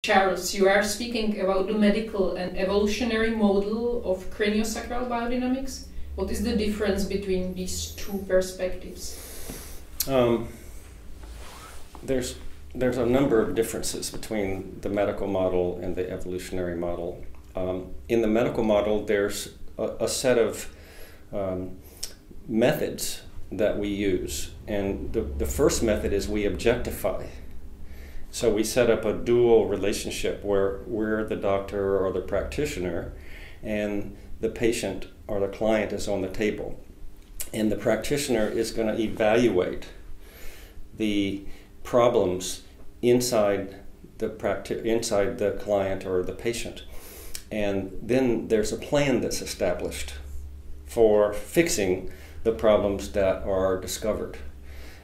Charles, you are speaking about the medical and evolutionary model of craniosacral biodynamics. What is the difference between these two perspectives? There's a number of differences between the medical model and the evolutionary model. In the medical model, there's a set of methods that we use, and the first method is we objectify. So we set up a dual relationship where we're the doctor or the practitioner, and the patient or the client is on the table. And the practitioner is going to evaluate the problems inside the client or the patient. And then there's a plan that's established for fixing the problems that are discovered.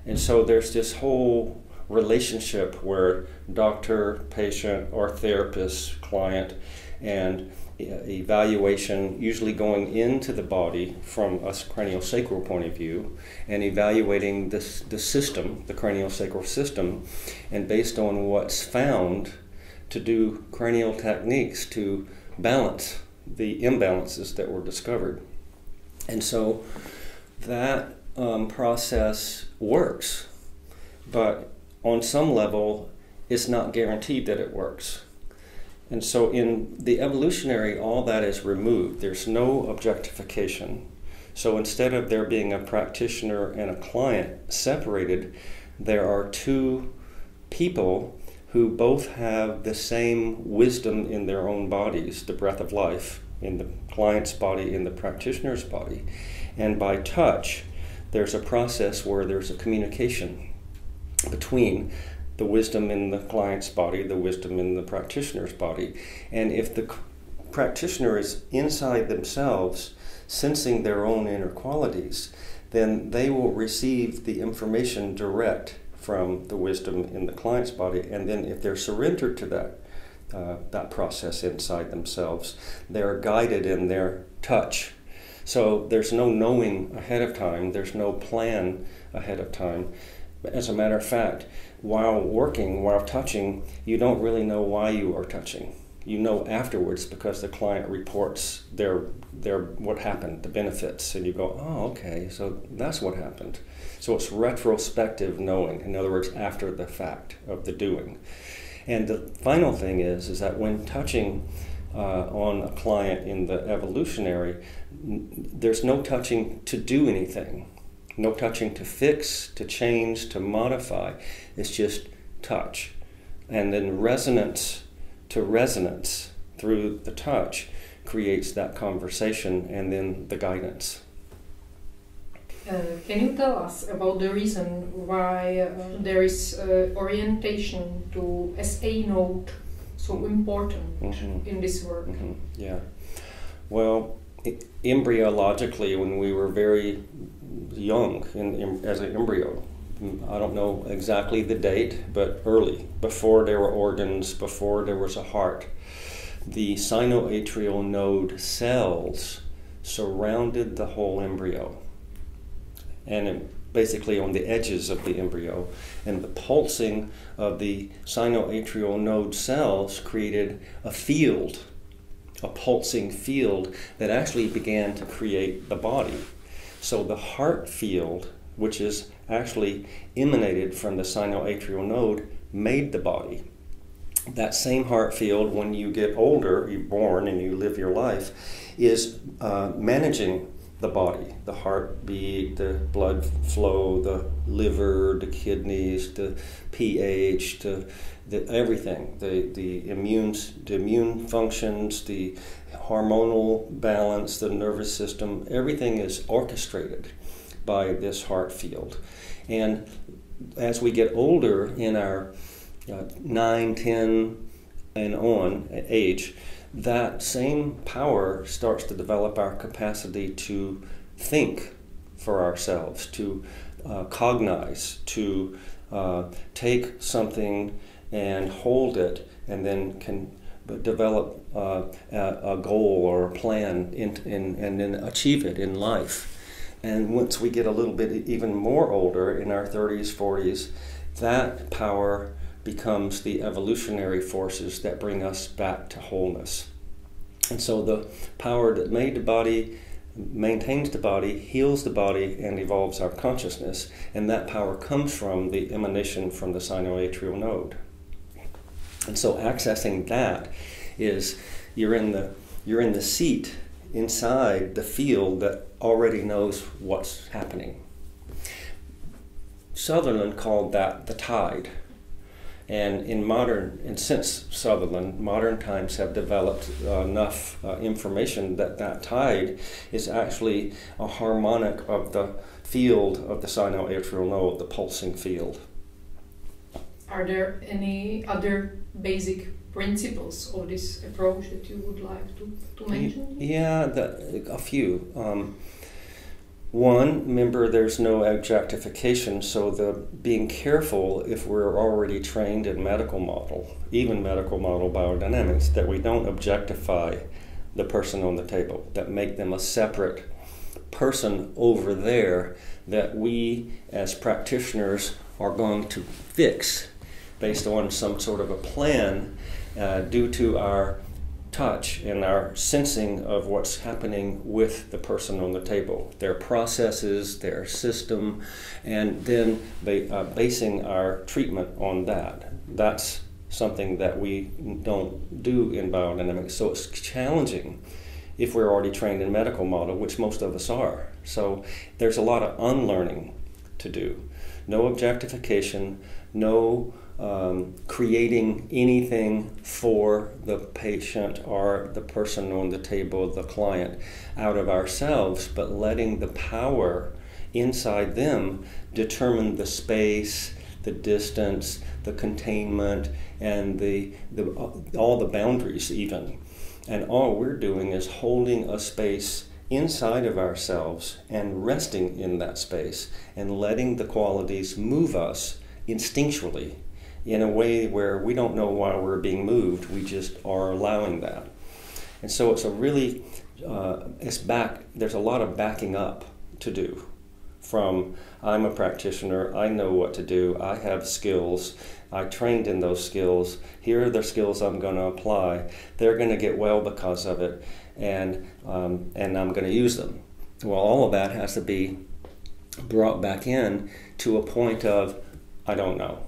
And so there's this whole relationship where doctor, patient, or therapist, client, and evaluation usually going into the body from a craniosacral point of view and evaluating the system, the craniosacral system, and based on what's found to do cranial techniques to balance the imbalances that were discovered. And so that process works, but on some level it's not guaranteed that it works. And so in the evolutionary, all that is removed. There's no objectification. So instead of there being a practitioner and a client separated, there are two people who both have the same wisdom in their own bodies, the breath of life, in the client's body, in the practitioner's body. And by touch, there's a process where there's a communication between the wisdom in the client's body, the wisdom in the practitioner's body. And if the practitioner is inside themselves, sensing their own inner qualities, then they will receive the information direct from the wisdom in the client's body. And then if they're surrendered to that process inside themselves, they're guided in their touch. So there's no knowing ahead of time, there's no plan ahead of time. As a matter of fact, while touching, you don't really know why you are touching. You know afterwards because the client reports their what happened, the benefits, and you go, oh, okay, so that's what happened. So it's retrospective knowing, in other words, after the fact of the doing. And the final thing is that when touching on a client in the evolutionary, there's no touching to do anything. No touching to fix, to change, to modify. It's just touch. And then resonance to resonance through the touch creates that conversation and then the guidance. Can you tell us about the reason why there is orientation to SA node so important in this work? Yeah. Well, embryologically, when we were very young as an embryo, I don't know exactly the date, but early, before there were organs, before there was a heart, the sinoatrial node cells surrounded the whole embryo, and basically on the edges of the embryo, and the pulsing of the sinoatrial node cells created a field, a pulsing field that actually began to create the body. So the heart field, which is actually emanated from the sinoatrial node, made the body. That same heart field, when you get older, you're born and you live your life, is managing the body, the heartbeat, the blood flow, the liver, the kidneys, the pH, everything, the immune functions, the hormonal balance, the nervous system, everything is orchestrated by this heart field. And as we get older in our 9, 10 and on age, that same power starts to develop our capacity to think for ourselves, to cognize, to take something and hold it, and then can develop a goal or a plan and then achieve it in life. And once we get a little bit even more older, in our 30s, 40s, that power becomes the evolutionary forces that bring us back to wholeness. And so the power that made the body, maintains the body, heals the body, and evolves our consciousness. And that power comes from the emanation from the sinoatrial node. And so accessing that is you're in the seat inside the field that already knows what's happening. Sutherland called that the tide. And since Sutherland, modern times have developed enough information that tide is actually a harmonic of the field of the sinoatrial node, the pulsing field. Are there any other basic principles of this approach that you would like to mention? Yeah, a few. One, remember there's no objectification, so being careful if we're already trained in medical model, even medical model biodynamics, that we don't objectify the person on the table, that make them a separate person over there that we as practitioners are going to fix based on some sort of a plan due to our touch and our sensing of what's happening with the person on the table, their processes, their system, and then basing our treatment on that. That's something that we don't do in biodynamics. So it's challenging if we're already trained in medical model, which most of us are. So there's a lot of unlearning to do. No objectification, no creating anything for the patient or the person on the table, the client, out of ourselves, but letting the power inside them determine the space, the distance, the containment, and all the boundaries even. And all we're doing is holding a space inside of ourselves and resting in that space and letting the qualities move us instinctually in a way where we don't know why we're being moved, we just are allowing that. And so it's a really, there's a lot of backing up to do from I'm a practitioner, I know what to do, I have skills, I trained in those skills, here are the skills I'm going to apply, they're going to get well because of it, and I'm going to use them. Well, all of that has to be brought back in to a point of, I don't know.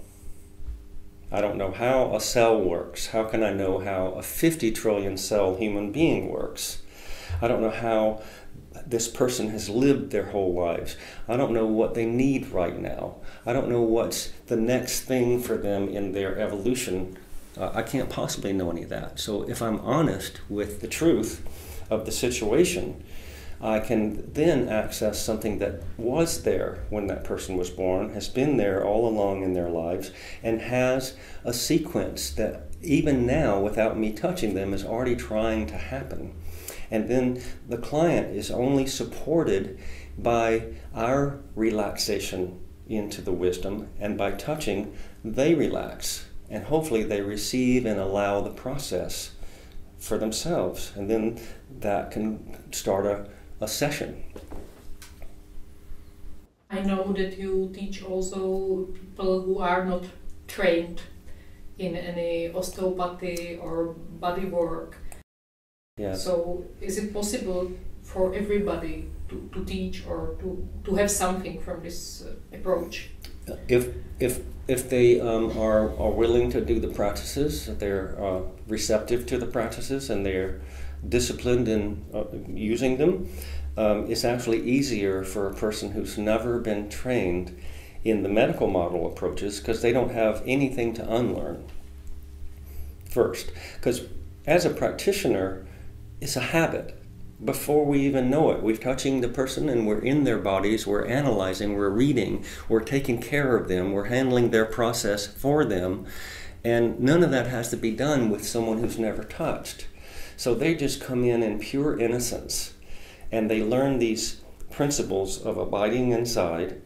I don't know how a cell works. How can I know how a 50 trillion cell human being works? I don't know how this person has lived their whole lives. I don't know what they need right now. I don't know what's the next thing for them in their evolution. I can't possibly know any of that. So if I'm honest with the truth of the situation, I can then access something that was there when that person was born, has been there all along in their lives, and has a sequence that even now, without me touching them, is already trying to happen. And then the client is only supported by our relaxation into the wisdom, and by touching, they relax. And hopefully they receive and allow the process for themselves. And then that can start a session. I know that you teach also people who are not trained in any osteopathy or body work. Yes. So is it possible for everybody to teach or to have something from this approach? If they are willing to do the practices, if they're receptive to the practices and they're disciplined in using them, it's actually easier for a person who's never been trained in the medical model approaches, because they don't have anything to unlearn first. Because as a practitioner, it's a habit. Before we even know it, we're touching the person and we're in their bodies, we're analyzing, we're reading, we're taking care of them, we're handling their process for them, and none of that has to be done with someone who's never touched. So they just come in pure innocence, and they learn these principles of abiding inside,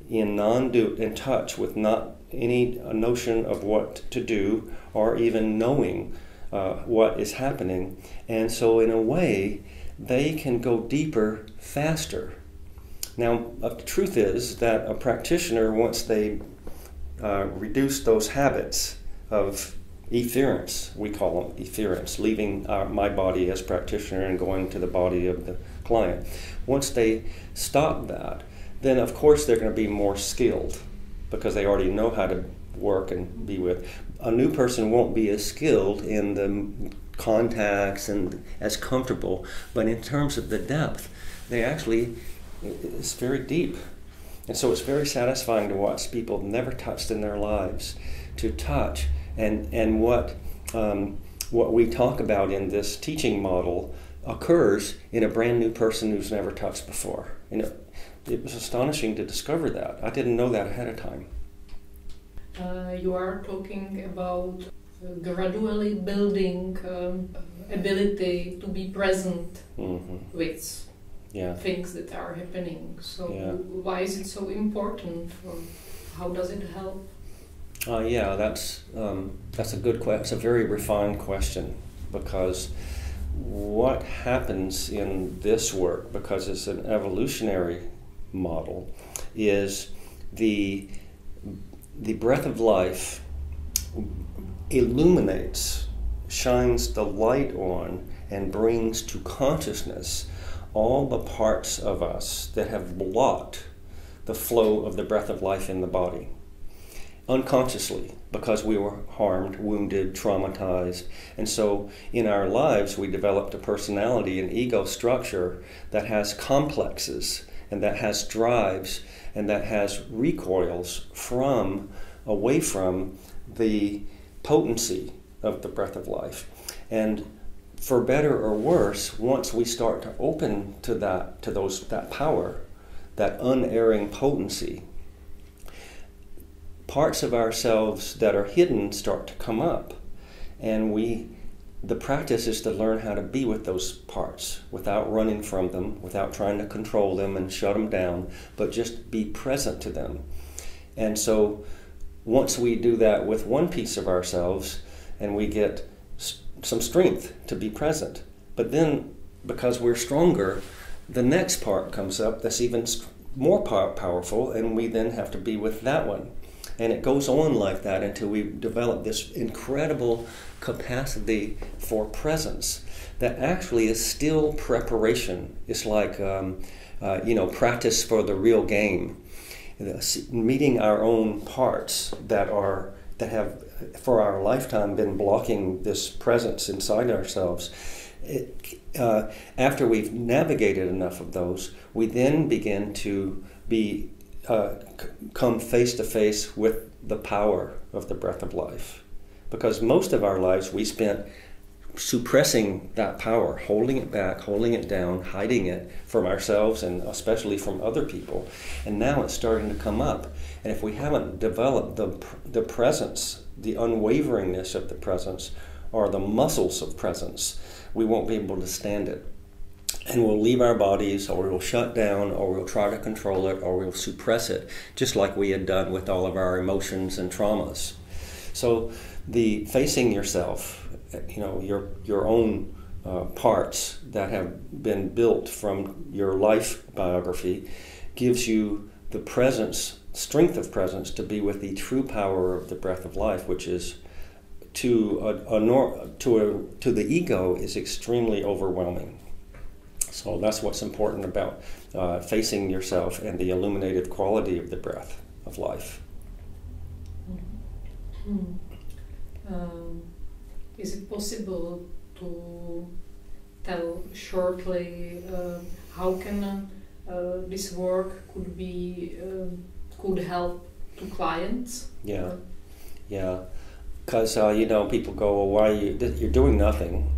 in touch with not any notion of what to do or even knowing what is happening. And so in a way, they can go deeper faster. Now, the truth is that a practitioner, once they reduce those habits of efference, we call them efference, leaving my body as practitioner and going to the body of the client. Once they stop that, then of course they're going to be more skilled because they already know how to work and be with. A new person won't be as skilled in the contacts and as comfortable, but in terms of the depth, they actually, it's very deep. And so it's very satisfying to watch people never touched in their lives to touch. And what we talk about in this teaching model occurs in a brand new person who's never touched before. It was astonishing to discover that. I didn't know that ahead of time. You are talking about gradually building ability to be present with things that are happening. So why is it so important? Or how does it help? That's a good question. It's a very refined question, because what happens in this work, because it's an evolutionary model, is the breath of life illuminates, shines the light on, and brings to consciousness all the parts of us that have blocked the flow of the breath of life in the body. Unconsciously, because we were harmed, wounded, traumatized. And so in our lives we developed a personality, an ego structure that has complexes and that has drives and that has recoils away from the potency of the breath of life. And for better or worse, once we start to open to that power, that unerring potency, parts of ourselves that are hidden start to come up, and the practice is to learn how to be with those parts without running from them, without trying to control them and shut them down, but just be present to them. And so once we do that with one piece of ourselves, and we get some strength to be present, but then because we're stronger, the next part comes up that's even more powerful, and we then have to be with that one. And it goes on like that until we develop this incredible capacity for presence that actually is still preparation. It's like, practice for the real game. Meeting our own parts that have, for our lifetime, been blocking this presence inside ourselves. After we've navigated enough of those, we then begin to come face to face with the power of the breath of life. Because most of our lives we spent suppressing that power, holding it back, holding it down, hiding it from ourselves and especially from other people. And now it's starting to come up. And if we haven't developed the presence, the unwaveringness of the presence, or the muscles of presence, we won't be able to stand it. And we'll leave our bodies, or we'll shut down, or we'll try to control it, or we'll suppress it, just like we had done with all of our emotions and traumas. So the facing yourself, your own parts that have been built from your life biography, gives you the presence, strength of presence, to be with the true power of the breath of life, which is to the ego is extremely overwhelming. So that's what's important about facing yourself and the illuminated quality of the breath of life. Is it possible to tell shortly how can this work could help to clients? Yeah. Because people go, well, why you're doing nothing,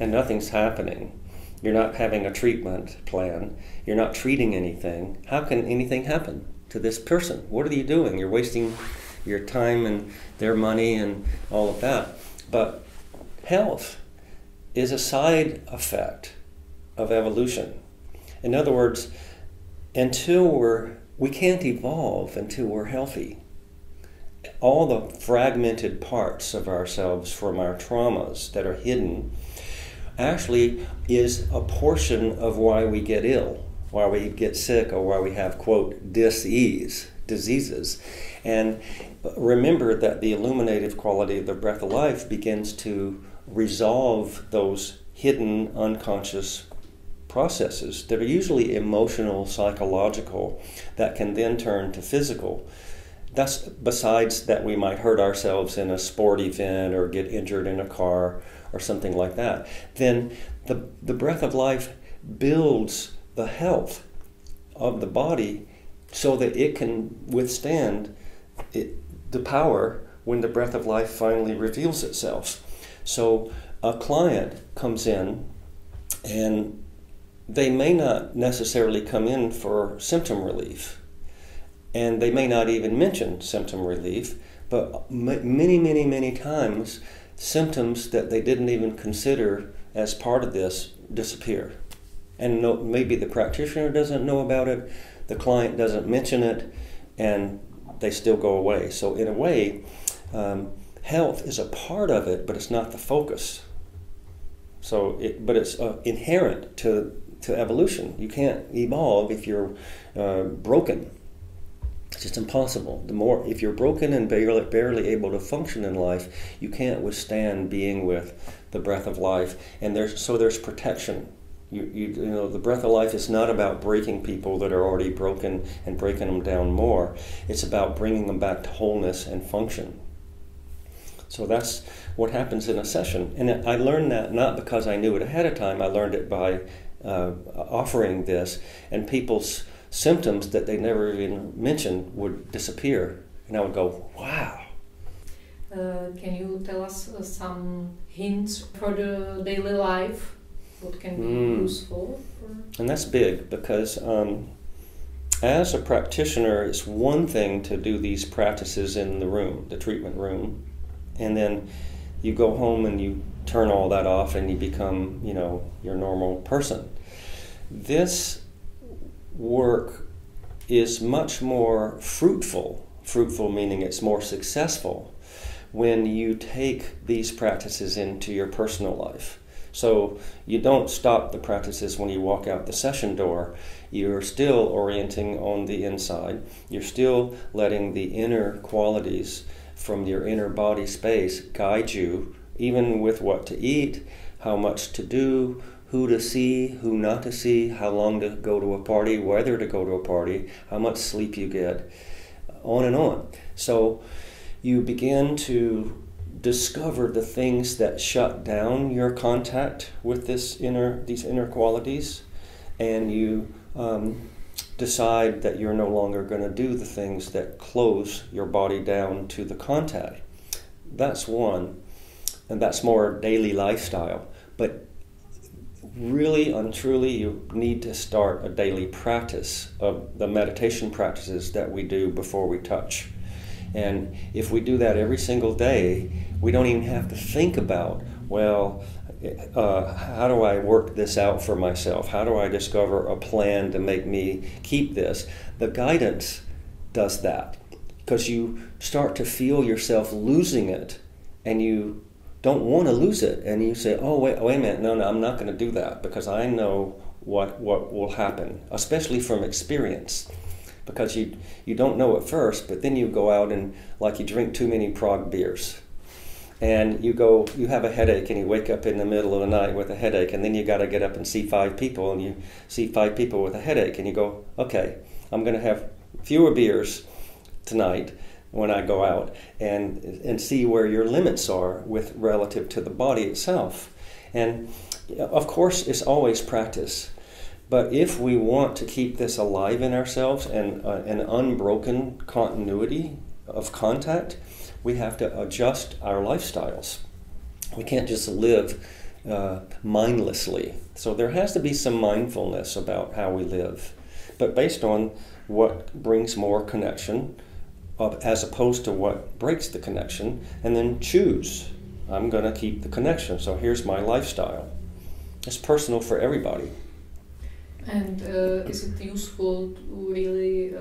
and nothing's happening. You're not having a treatment plan. You're not treating anything. How can anything happen to this person? What are you doing? You're wasting your time and their money and all of that. But health is a side effect of evolution. In other words, we can't evolve until we're healthy. All the fragmented parts of ourselves from our traumas that are hidden actually is a portion of why we get ill, why we get sick, or why we have, quote, diseases. And remember that the illuminative quality of the breath of life begins to resolve those hidden unconscious processes that are usually emotional, psychological, that can then turn to physical. That's besides that we might hurt ourselves in a sport event or get injured in a car or something like that. Then the breath of life builds the health of the body so that it can withstand the power when the breath of life finally reveals itself. So a client comes in and they may not necessarily come in for symptom relief, and they may not even mention symptom relief, but many times symptoms that they didn't even consider as part of this disappear. And maybe the practitioner doesn't know about it, the client doesn't mention it, and they still go away. So in a way, health is a part of it, but it's not the focus. But it's inherent to evolution. You can't evolve if you're broken. It's just impossible. If you're broken and barely able to function in life, you can't withstand being with the breath of life. And there's protection. You know, the breath of life is not about breaking people that are already broken and breaking them down more. It's about bringing them back to wholeness and function. So that's what happens in a session. And I learned that not because I knew it ahead of time. I learned it by offering this, and people's symptoms that they never even mentioned would disappear. And I would go, wow. Can you tell us some hints for the daily life? What can be useful? And that's big because as a practitioner, it's one thing to do these practices in the room, the treatment room, and then you go home and you turn all that off and you become, you know, your normal person. This work is much more fruitful meaning it's more successful, when you take these practices into your personal life. So you don't stop the practices when you walk out the session door. You're still orienting on the inside. You're still letting the inner qualities from your inner body space guide you, even with what to eat, how much to do, who to see, who not to see, how long to go to a party, whether to go to a party, how much sleep you get, on and on. So you begin to discover the things that shut down your contact with these inner qualities, and you decide that you're no longer going to do the things that close your body down to the contact. That's one, and that's more daily lifestyle. But really and truly, you need to start a daily practice of the meditation practices that we do before we touch. And if we do that every single day, we don't even have to think about, well, how do I work this out for myself? How do I discover a plan to make me keep this? The guidance does that, because you start to feel yourself losing it, and you don't want to lose it, and you say, oh, wait a minute, no, I'm not going to do that, because I know what will happen, especially from experience. Because you don't know at first, but then you go out and, like, you drink too many Prague beers. And you have a headache, and you wake up in the middle of the night with a headache, and then you got to get up and see 5 people, and you see 5 people with a headache, and you go, okay, I'm going to have fewer beers tonight when I go out, and see where your limits are with relative to the body itself. And of course, it's always practice. But if we want to keep this alive in ourselves and an unbroken continuity of contact, we have to adjust our lifestyles. We can't just live mindlessly. So there has to be some mindfulness about how we live, but based on what brings more connection as opposed to what breaks the connection, and then choose. I'm going to keep the connection, so here's my lifestyle. It's personal for everybody. And is it useful to really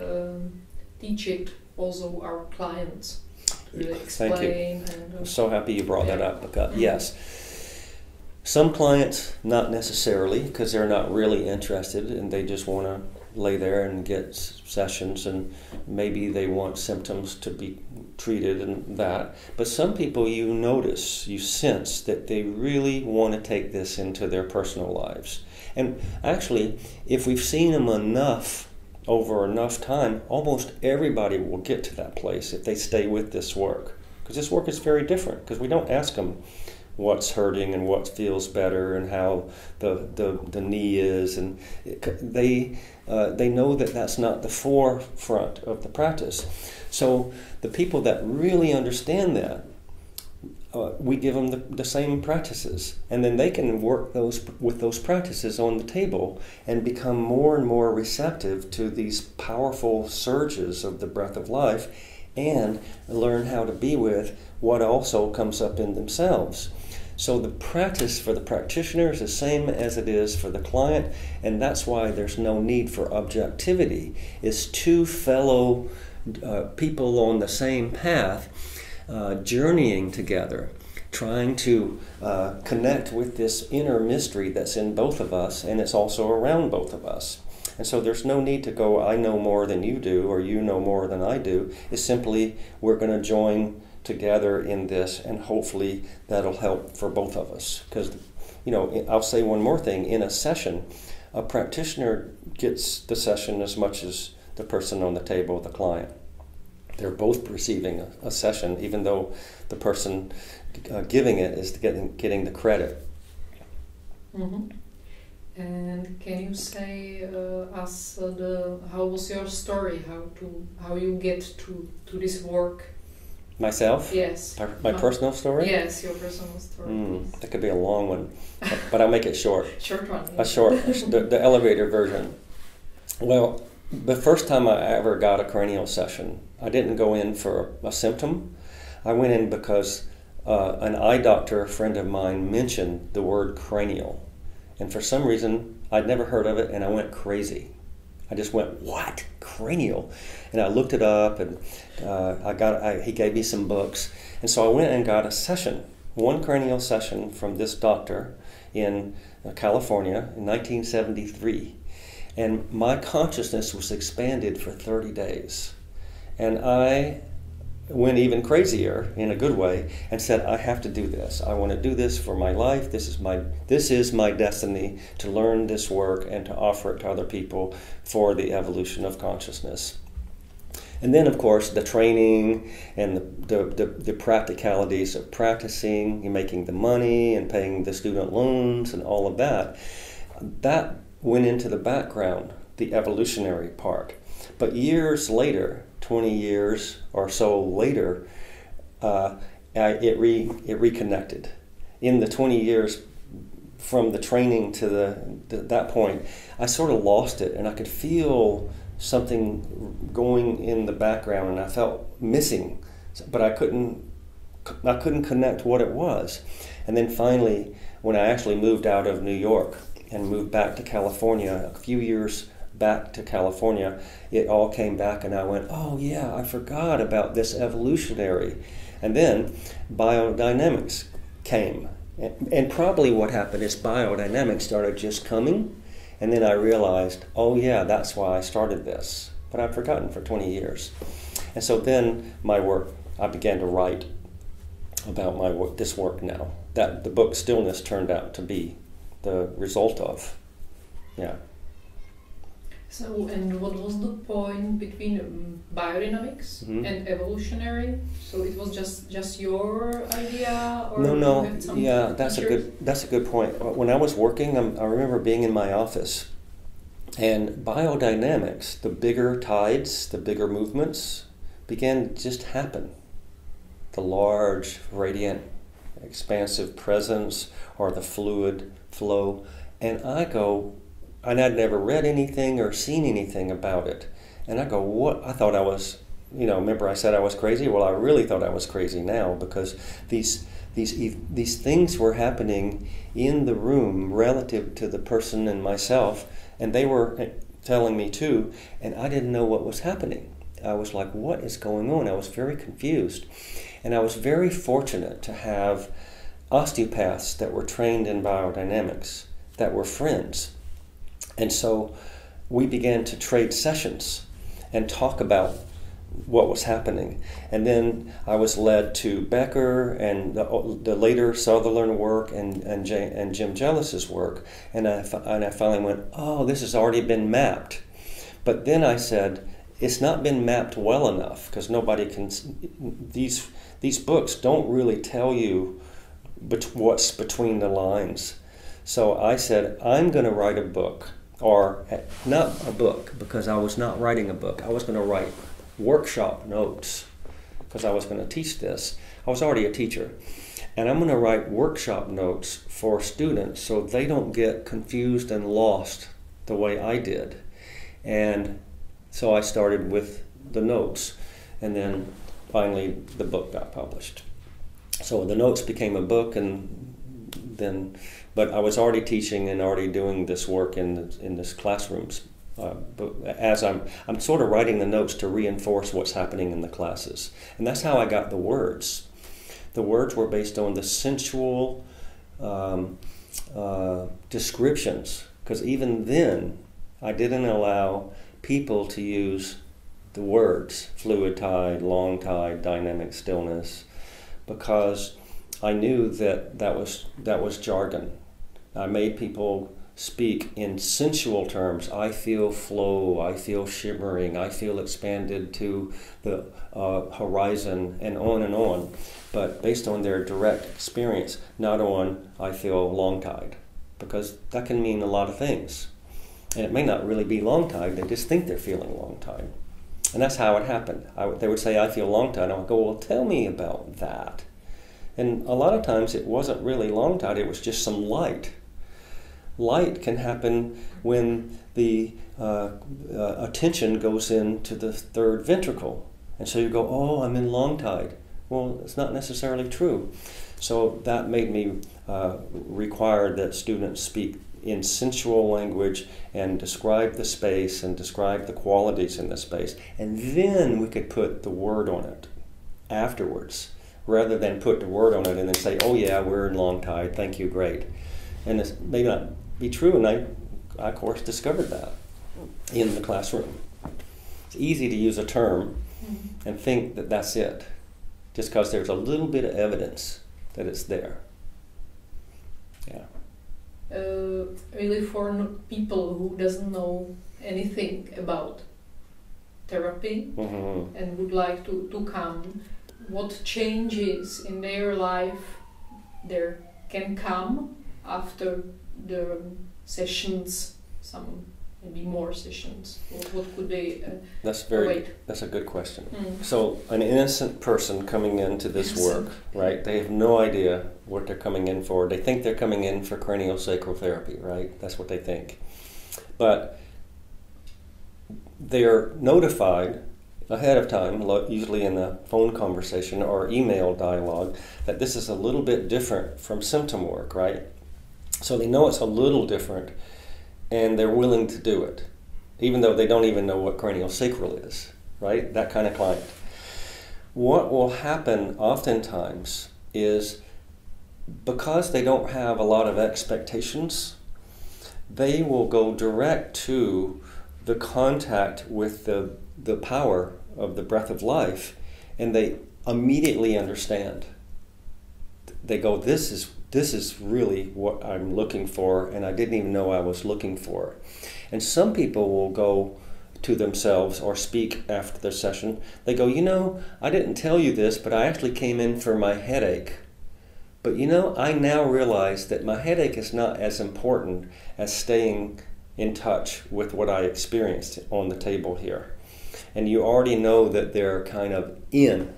teach it also our clients? Really explain. Thank you. I'm so happy you brought that up, because yes, some clients not necessarily, because they're not really interested and they just want to lay there and get sessions, and maybe they want symptoms to be treated and that. But some people, you notice, you sense that they really want to take this into their personal lives. And actually, if we've seen them enough over enough time, almost everybody will get to that place if they stay with this work. Because this work is very different, because we don't ask them what's hurting and what feels better and how the knee is, and they know that that's not the forefront of the practice. So the people that really understand that, we give them the same practices, and then they can work with those practices on the table and become more and more receptive to these powerful surges of the breath of life, and learn how to be with what also comes up in themselves. So the practice for the practitioner is the same as it is for the client, and that's why there's no need for objectivity. It's two fellow people on the same path, journeying together, trying to connect with this inner mystery that's in both of us, and it's also around both of us. And so there's no need to go, I know more than you do, or you know more than I do. It's simply, we're going to join together in this, and hopefully that'll help for both of us. Because, I'll say one more thing. In a session, a practitioner gets the session as much as the person on the table, the client. They're both receiving a session, even though the person giving it is getting the credit. Mm-hmm. And can you say us how was your story? How you get to this work? Myself? Yes. My personal story? Yes, your personal story. That could be a long one, but I'll make it short. Short one. Yeah. The elevator version. Well, the first time I ever got a cranial session, I didn't go in for a symptom. I went in because an eye doctor friend of mine mentioned the word cranial. And for some reason, I'd never heard of it, and I went crazy. I just went, what? Cranial? And I looked it up, and he gave me some books. And so I went and got a session, one cranial session from this doctor in California in 1973. And my consciousness was expanded for 30 days. And I went even crazier in a good way and said, I have to do this. I want to do this for my life. This is my destiny, to learn this work and to offer it to other people for the evolution of consciousness. And then, of course, the training and the practicalities of practicing and making the money and paying the student loans and all of that went into the background, the evolutionary part. But years later, 20 years or so later, it reconnected. In the 20 years from the training to that point, I sort of lost it, and I could feel something going in the background, and I felt missing, but I couldn't connect what it was. And then finally, when I actually moved out of New York and moved back to California, a few years back to California, it all came back, and I went, oh yeah, I forgot about this evolutionary. And then biodynamics came. And probably what happened is biodynamics started just coming, and then I realized, oh yeah, that's why I started this. But I'd forgotten for 20 years. And so then my work, I began to write about my work, this work now, that the book Stillness turned out to be the result of. Yeah. So, and what was the point between biodynamics and evolutionary? So it was just your idea, or no. Yeah, that's a good point. When I was working, I remember being in my office, and biodynamics, the bigger tides, the bigger movements, began to just happen. The large, radiant, expansive presence, or the fluid flow, and and I'd never read anything or seen anything about it. And I go, what? I thought I was, remember I said I was crazy? Well, I really thought I was crazy now, because these things were happening in the room relative to the person and myself, and they were telling me too, and I didn't know what was happening. I was like, what is going on? I was very confused. And I was very fortunate to have osteopaths that were trained in biodynamics that were friends. And so we began to trade sessions and talk about what was happening. And then I was led to Becker and the later Sutherland work and Jim Jellis's work, and I finally went, oh, this has already been mapped. But then I said, it's not been mapped well enough, because nobody can, these books don't really tell you what's between the lines. So I said, I'm going to write a book, or not a book, because I was not writing a book. I was going to write workshop notes, because I was going to teach this. I was already a teacher. And I'm going to write workshop notes for students so they don't get confused and lost the way I did. And so I started with the notes, and then finally the book got published. So the notes became a book, and then, but I was already teaching and already doing this work in this classrooms. But as I'm sort of writing the notes to reinforce what's happening in the classes. And that's how I got the words. The words were based on the sensual descriptions, because even then I didn't allow people to use the words fluid tide, long tide, dynamic stillness, because I knew that was jargon. I made people speak in sensual terms. I feel flow, I feel shimmering, I feel expanded to the horizon, and on, but based on their direct experience, not on I feel long tide, because that can mean a lot of things. And it may not really be long tide, they just think they're feeling long tide. And that's how it happened. They would say, I feel long tide, and I would go, well, tell me about that. And a lot of times it wasn't really long tide, it was just some light. Light can happen when the attention goes into the third ventricle. And so you go, oh, I'm in long tide. Well, it's not necessarily true. So that made me require that students speak in sensual language and describe the space and describe the qualities in the space. And then we could put the word on it afterwards, rather than put the word on it and then say, oh yeah, we're in long tide, thank you, great. And it may not be true, and I of course discovered that in the classroom. It's easy to use a term and think that that's it, just because there's a little bit of evidence that it's there. Yeah. Really for people who doesn't know anything about therapy and would like to come, what changes in their life there can come after the sessions, some maybe more sessions? What could they That's a good question. So an innocent person coming into this work, right? They have no idea what they're coming in for. They think they're coming in for craniosacral therapy, right? That's what they think. But they're notified ahead of time, usually in a phone conversation or email dialogue, that this is a little bit different from symptom work, right? So they know it's a little different, and they're willing to do it, even though they don't even know what craniosacral is, right? That kind of client. What will happen oftentimes is, because they don't have a lot of expectations, they will go direct to the contact with the power of the breath of life, and they immediately understand. They go, this is really what I'm looking for, and I didn't even know I was looking for. And some people will go to themselves or speak after their session. They go, you know, I didn't tell you this, but I actually came in for my headache. But you know, I now realize that my headache is not as important as staying in touch with what I experienced on the table here. And you already know that they're kind of in.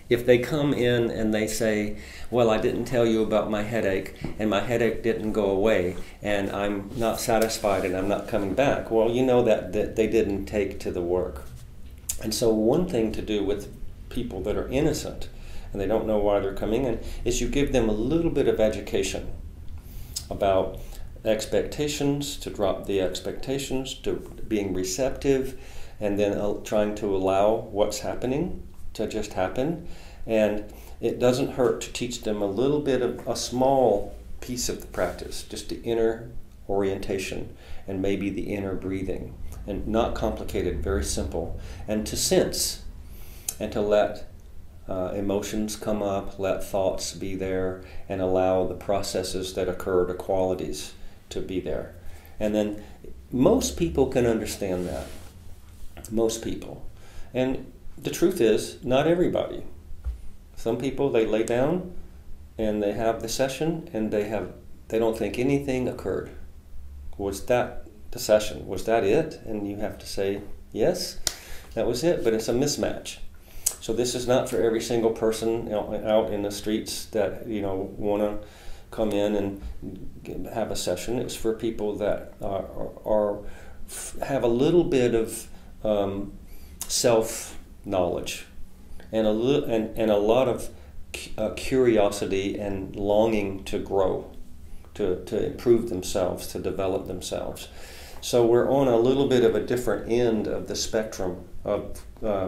If they come in and they say, well, I didn't tell you about my headache, and my headache didn't go away, and I'm not satisfied and I'm not coming back, well, you know that they didn't take to the work. And so one thing to do with people that are innocent and they don't know why they're coming in is you give them a little bit of education about expectations, to drop the expectations, to being receptive, and then trying to allow what's happening to just happen. And it doesn't hurt to teach them a little bit of a small piece of the practice, just the inner orientation, and maybe the inner breathing. And not complicated, very simple. And to sense, and to let emotions come up, let thoughts be there, and allow the processes that occur, the qualities, to be there. And then most people can understand that. Most people. And the truth is, not everybody. Some people, they lay down and they have the session and they don't think anything occurred. Was that the session? Was that it? And you have to say, yes, that was it, but it's a mismatch. So this is not for every single person out in the streets that want to come in and have a session. It's for people that have a little bit of self-knowledge and a lot of curiosity and longing to grow, to improve themselves, to develop themselves. So we're on a little bit of a different end of the spectrum of,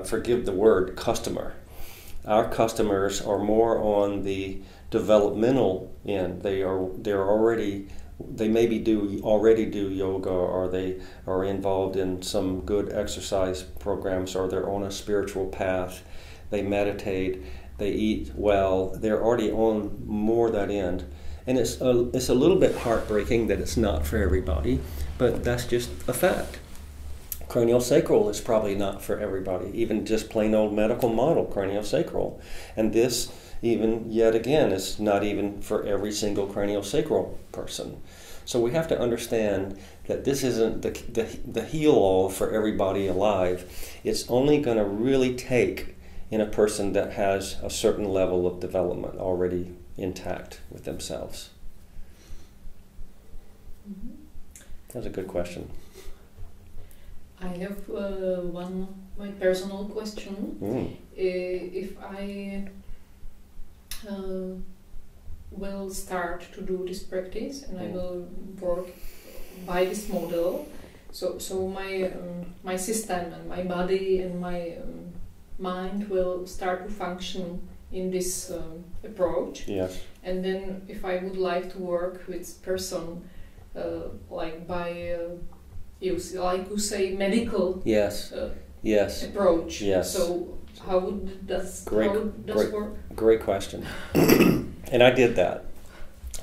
forgive the word, customer. Our customers are more on the developmental end. They maybe already do yoga, or they are involved in some good exercise programs, or they're on a spiritual path. They meditate, they eat well. They're already on more that end. And it's a little bit heartbreaking that it's not for everybody, but that's just a fact. Craniosacral is probably not for everybody, even just plain old medical model craniosacral. And this, even yet again, is not even for every single craniosacral person. So we have to understand that this isn't the heal-all for everybody alive. It's only going to really take in a person that has a certain level of development already intact with themselves. Mm-hmm. That's a good question. I have my personal question. If I will start to do this practice and I will work by this model, so my system and my body and my mind will start to function in this approach. Yes. And then if I would like to work with person like by you say medical yes. approach. Yes. So how would that work? Great question. And I did that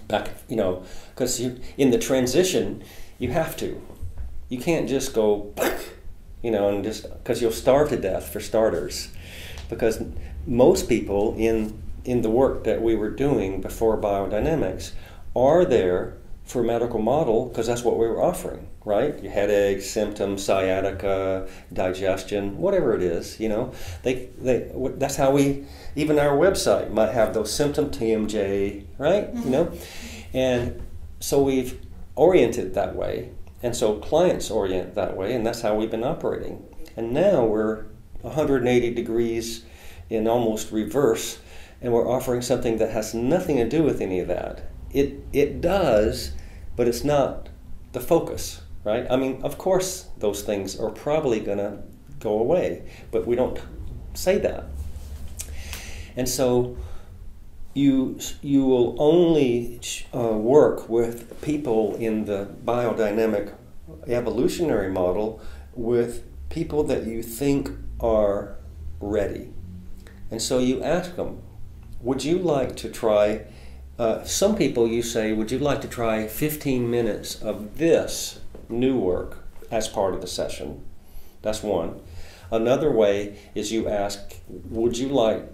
back, because in the transition you have to. You can't just go, and just because you'll starve to death for starters. Because most people in the work that we were doing before biodynamics are there for medical model because that's what we were offering, right? Your headaches, symptoms, sciatica, digestion, whatever it is, that's how even our website might have those symptom TMJ, right? Mm-hmm. And so we've oriented that way, and so clients orient that way, and that's how we've been operating. And now we're 180 degrees in almost reverse, and we're offering something that has nothing to do with any of that. It does, but it's not the focus, right? I mean, of course those things are probably going to go away, but we don't say that. And so you will only work with people in the biodynamic evolutionary model with people that you think are ready. And so you ask them, would you like to try, some people you say, would you like to try 15 minutes of this new work as part of the session? That's one. Another way is you ask, would you like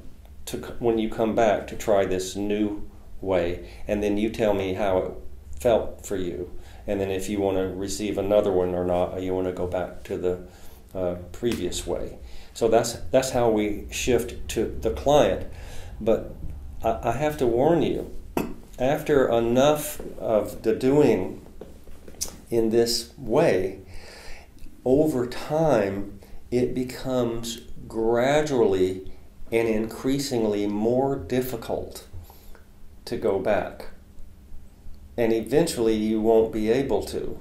to, when you come back, to try this new way? And then you tell me how it felt for you. And then if you want to receive another one or not, or you want to go back to the previous way. So that's how we shift to the client. But I have to warn you, after enough of the doing in this way, over time it becomes gradually and increasingly more difficult to go back. And eventually you won't be able to.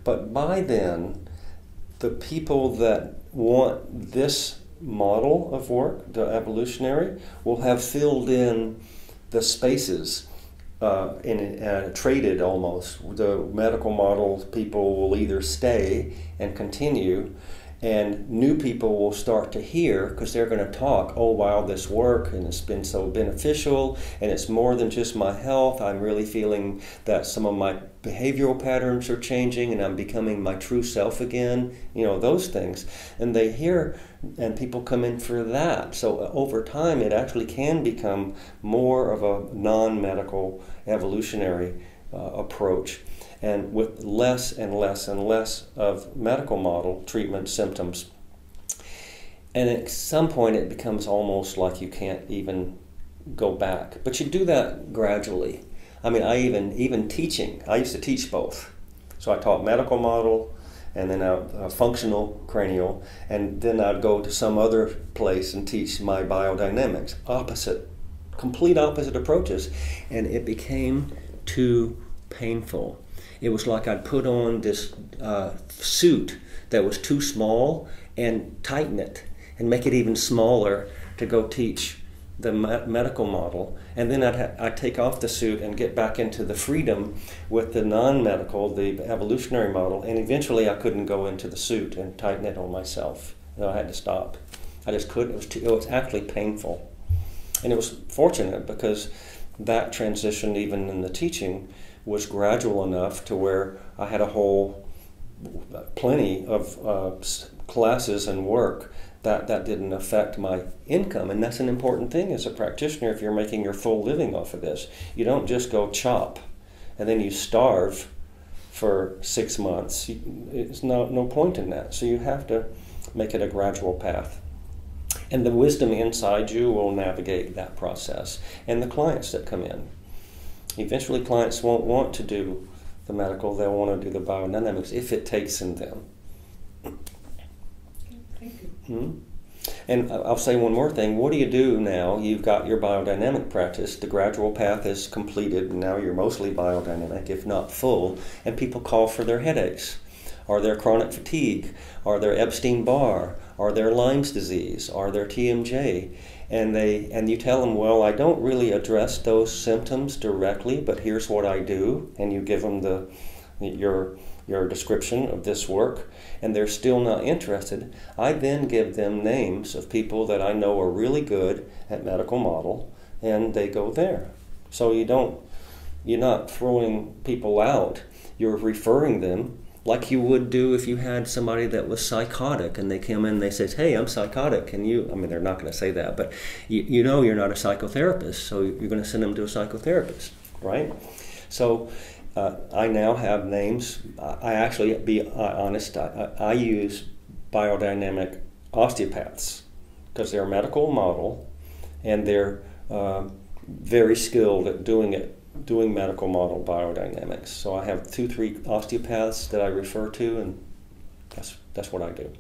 But by then, the people that want this model of work, the evolutionary, will have filled in the spaces traded almost. The medical model people will either stay and continue, and new people will start to hear, because they're going to talk, oh wow, this work, and it's been so beneficial, and it's more than just my health. I'm really feeling that some of my behavioral patterns are changing, and I'm becoming my true self again, those things. And they hear, and people come in for that. So over time, it actually can become more of a non-medical evolutionary approach, and with less and less and less of medical model treatment symptoms. And at some point it becomes almost like you can't even go back. But you do that gradually. I mean, even teaching, I used to teach both. So I taught medical model, and then functional cranial, and then I'd go to some other place and teach my biodynamics. Complete opposite approaches. And it became too painful. It was like I'd put on this suit that was too small and tighten it and make it even smaller to go teach the medical model. And then I'd take off the suit and get back into the freedom with the non-medical, the evolutionary model, and eventually I couldn't go into the suit and tighten it on myself. I had to stop. I just couldn't. It was actually painful. And it was fortunate because that transition, even in the teaching, was gradual enough to where I had plenty of classes and work that didn't affect my income. And that's an important thing as a practitioner if you're making your full living off of this. You don't just go chop and then you starve for 6 months. It's no point in that. So you have to make it a gradual path. And the wisdom inside you will navigate that process. And the clients that come in. Eventually clients won't want to do the medical, they'll want to do the biodynamics if it takes in them. Thank you. And I'll say one more thing. What do you do now? You've got your biodynamic practice, the gradual path is completed, and now you're mostly biodynamic, if not full, and people call for their headaches, or their chronic fatigue, or their Epstein-Barr, or their Lyme's disease, or their TMJ. And you tell them, well, I don't really address those symptoms directly, but here's what I do, and you give them your description of this work, and they're still not interested. I then give them names of people that I know are really good at medical model, and they go there. So you're not throwing people out, you're referring them like you would do if you had somebody that was psychotic and they come in and they say, hey, I'm psychotic, and they're not going to say that, but you're not a psychotherapist, so you're going to send them to a psychotherapist, right? So I now have names. Be honest, I use biodynamic osteopaths because they're a medical model and they're very skilled at doing medical model biodynamics. So I have 2-3 osteopaths that I refer to, and that's what I do.